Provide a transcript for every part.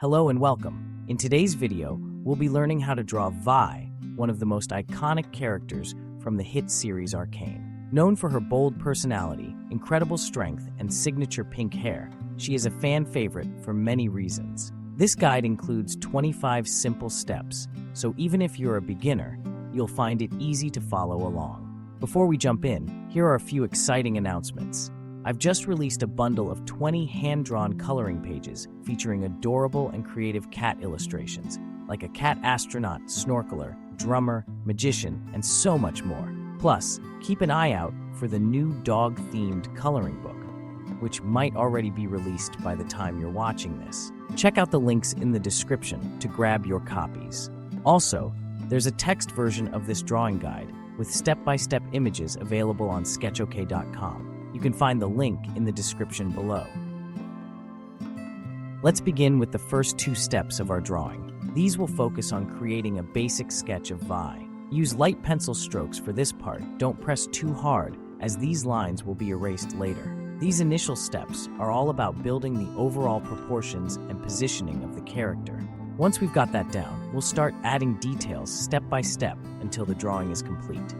Hello and welcome. In today's video, we'll be learning how to draw Vi, one of the most iconic characters from the hit series Arcane. Known for her bold personality, incredible strength, and signature pink hair, she is a fan favorite for many reasons. This guide includes 25 simple steps, so even if you're a beginner, you'll find it easy to follow along. Before we jump in, here are a few exciting announcements. I've just released a bundle of 20 hand-drawn coloring pages featuring adorable and creative cat illustrations, like a cat astronaut, snorkeler, drummer, magician, and so much more. Plus, keep an eye out for the new dog-themed coloring book, which might already be released by the time you're watching this. Check out the links in the description to grab your copies. Also, there's a text version of this drawing guide with step-by-step images available on sketchbook.com. You can find the link in the description below. Let's begin with the first two steps of our drawing. These will focus on creating a basic sketch of Vi. Use light pencil strokes for this part. Don't press too hard, as these lines will be erased later. These initial steps are all about building the overall proportions and positioning of the character. Once we've got that down, we'll start adding details step by step until the drawing is complete.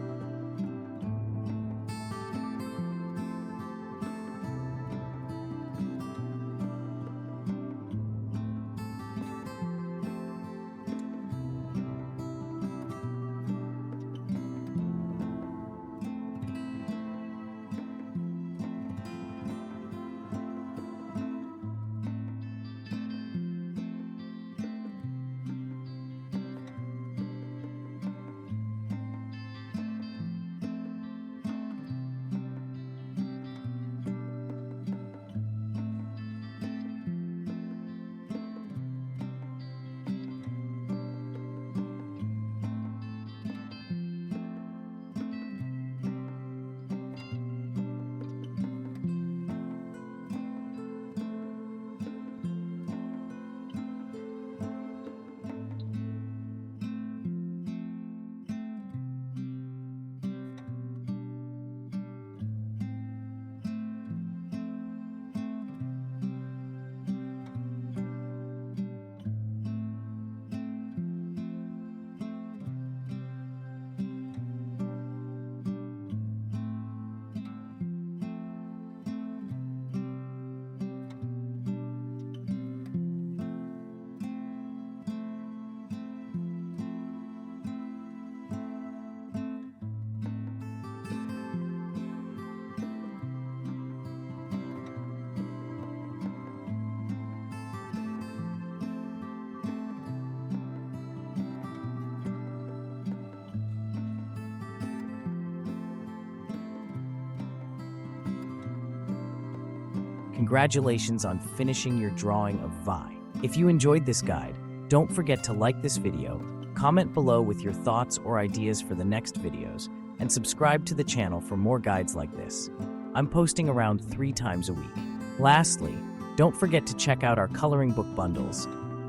Congratulations on finishing your drawing of Vi. If you enjoyed this guide, don't forget to like this video, comment below with your thoughts or ideas for the next videos, and subscribe to the channel for more guides like this. I'm posting around 3 times a week. Lastly, don't forget to check out our coloring book bundles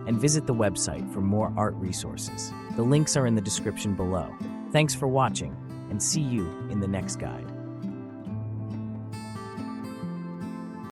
and visit the website for more art resources. The links are in the description below. Thanks for watching, and see you in the next guide.